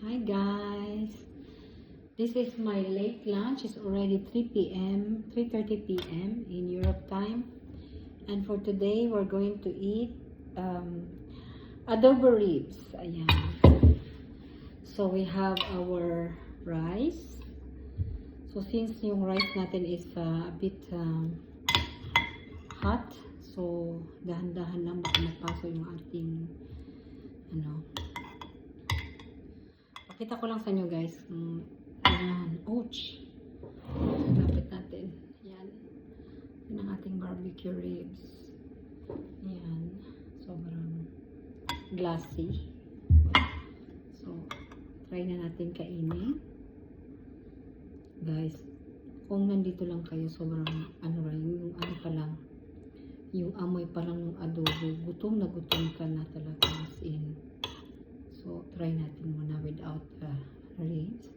Hi guys, this is my late lunch. It's already 3 p.m. 3:30 p.m. in Europe time, and for today we're going to eat adobo ribs. Ayan. So we have our rice. So since yung rice natin is a bit hot, so dahan-dahan lang baka mapaso yung ating Pakita ko lang sa inyo guys. Ayan. Ouch. Lapit natin. Ayan. Yan ang ating barbecue ribs. Ayan. Sobrang glassy. So, try na natin kainin. Guys, kung nandito lang kayo, sobrang yung pa lang. Yung amoy pa lang ng adobo. Gutom na gutom ka na talaga as in. So, try natin muna without ribs.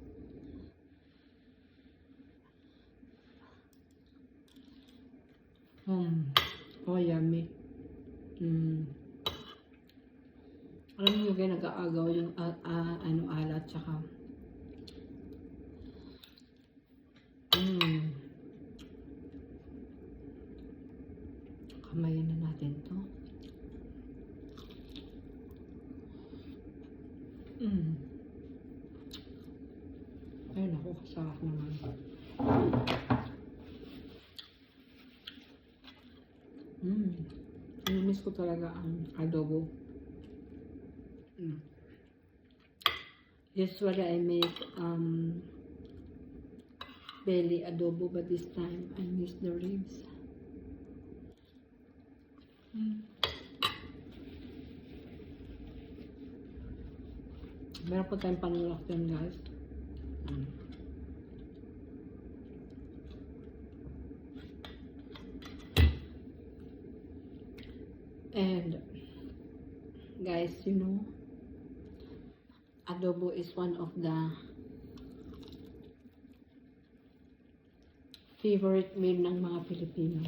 Oh, yummy. Alam niyo kayo, nag-aagaw yung alat, tsaka kamayan na natin to. Ay, naku, kasarap naman. Miss ko talaga ang adobo. Usually I make belly adobo, but this time I miss the ribs. Meron po tayong panulak yan, guys. And guys, you know, adobo is one of the favorite meal ng mga Pilipino.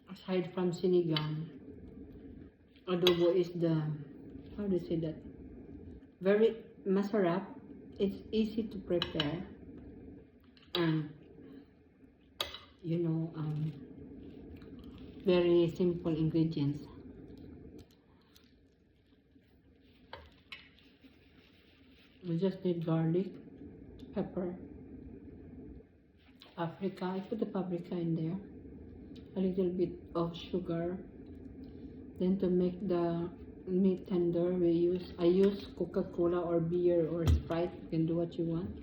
Aside from sinigang, adobo is the, how do you say that? Very masarap. It's easy to prepare. And, you know, very simple ingredients. We just need garlic, pepper, paprika. I put the paprika in there. A little bit of sugar. Then to make the meat tender, I use Coca-Cola or beer or Sprite. You can do what you want.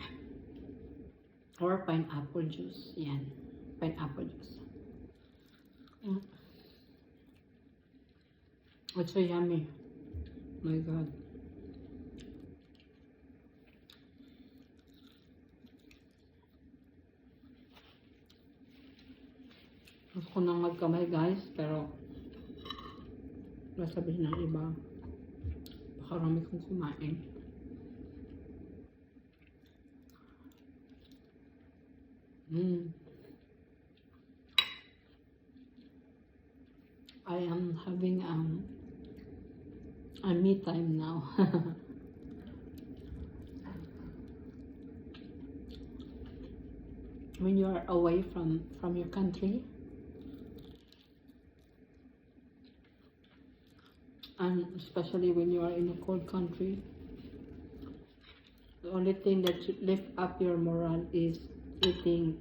Or pineapple juice. Yan. Pineapple juice. It's so yummy. My God. Gusto ko nang magkamay guys, pero sabihin ng iba, pakarami kong kumain. I am having a me time now. When you are away from your country, and especially when you are in a cold country, the only thing that should lift up your morale is eating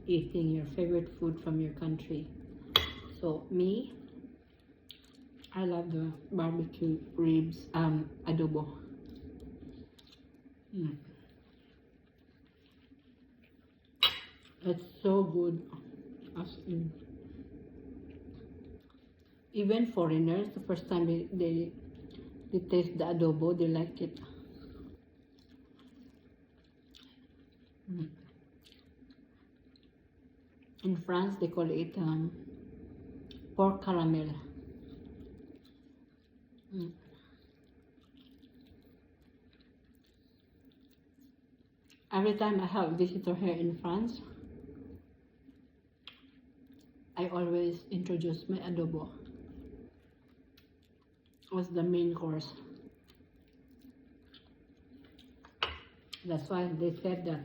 your favorite food from your country. So me, I love the barbecue ribs adobo. It's so good. As in, even foreigners, the first time they taste the adobo, they like it. In France, they call it pork caramel. Every time I have a visitor here in France, I always introduce my adobo. Was the main course. That's why they said that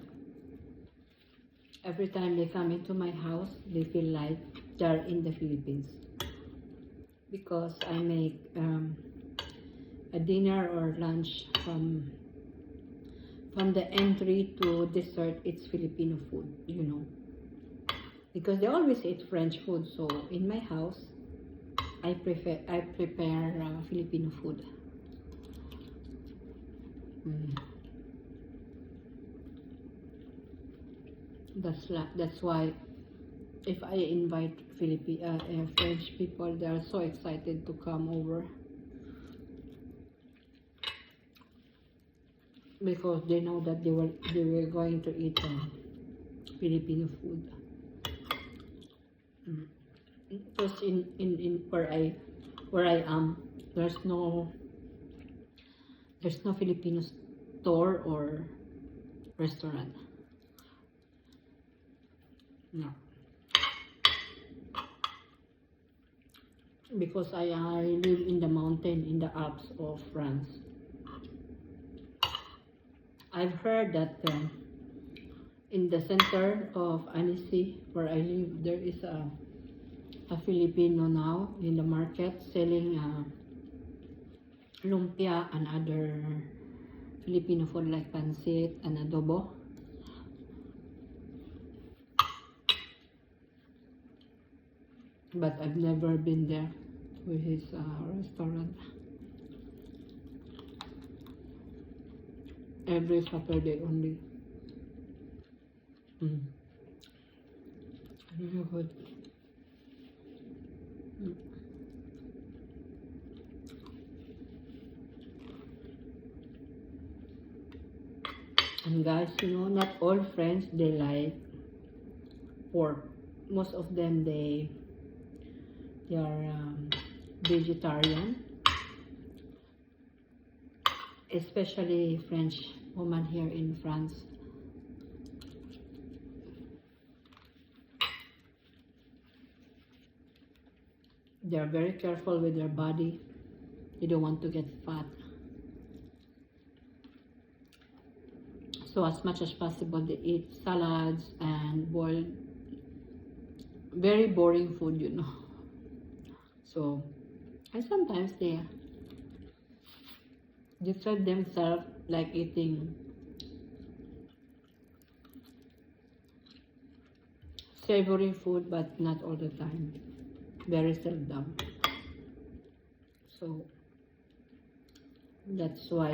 every time they come into my house, they feel like they're in the Philippines because I make a dinner or lunch from the entry to dessert. It's Filipino food, you know, because they always eat French food. So in my house, I prepare Filipino food. That's why if I invite French people, they are so excited to come over because they know that they were going to eat Filipino food. Because in where I am, there's no Filipino store or restaurant. No. Because I live in the mountain in the Alps of France. I've heard that in the center of Annecy, where I live, there is a Filipino now in the market selling lumpia and other Filipino food like pancit and adobo. But I've never been there to his restaurant. Every Saturday only. Really good. And guys, you know, not all friends they like pork. Most of them they are vegetarian, especially French woman here in France. They are very careful with their body. They don't want to get fat. So as much as possible, they eat salads and boiled, very boring food, you know. So, and sometimes they treat themselves like eating savory food, but not all the time. Very seldom. So, that's why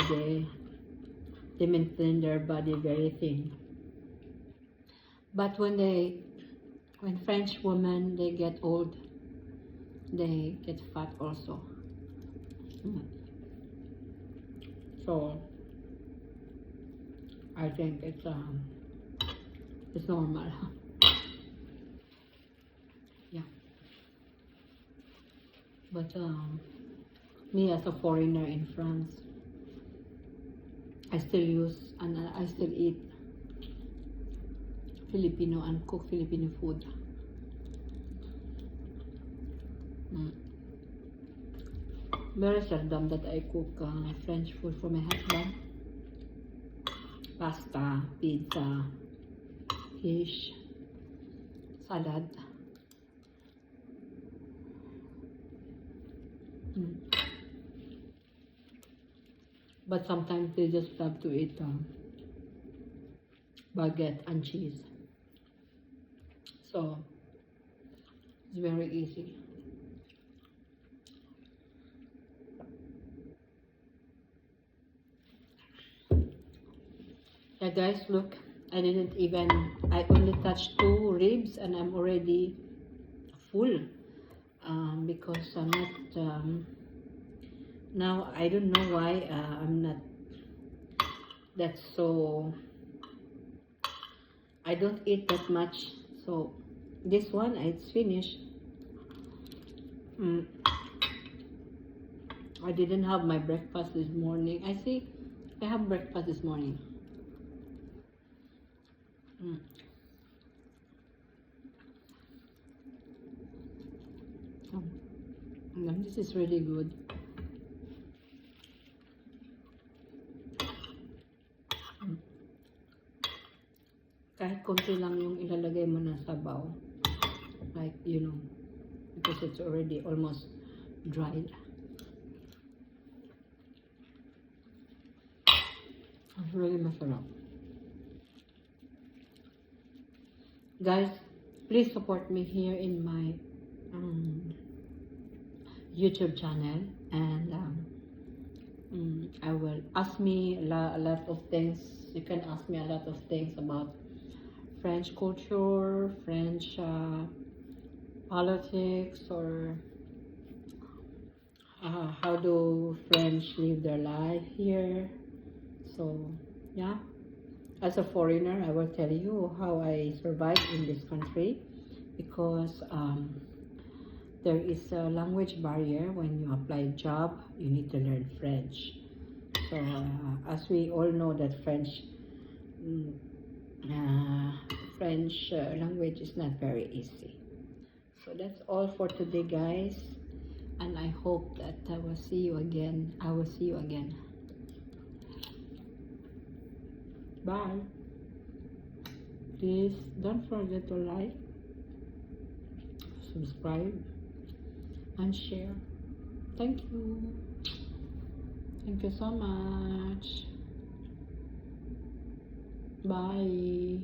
they maintain their body very thin. But when French women, they get old, they get fat also. So I think it's normal. Yeah. But me as a foreigner in France, I still use and I still eat Filipino and cook Filipino food. Very seldom that I cook French food for my husband. Pasta, pizza, fish, salad. But sometimes they just love to eat baguette and cheese. So it's very easy. Yeah guys, look, I only touched 2 ribs and I'm already full because I'm not, now I don't know why I'm not, that's so, I don't eat that much. So this one, it's finished. I didn't have my breakfast this morning. I have breakfast this morning. This is really good. Kahit konti lang yung ilalagay mo na sabaw. Like, you know, because it's already almost dried. It's really masarap. Guys, please support me here in my YouTube channel, and I will ask me a lot of things. You can ask me a lot of things about French culture, French politics, or how do French live their life here. So yeah, as a foreigner, I will tell you how I survived in this country, because there is a language barrier. When you apply a job, you need to learn French. So as we all know that French language is not very easy. So that's all for today, guys, and I hope that I will see you again. Bye. Please don't forget to like, subscribe, and share. Thank you so much. Bye.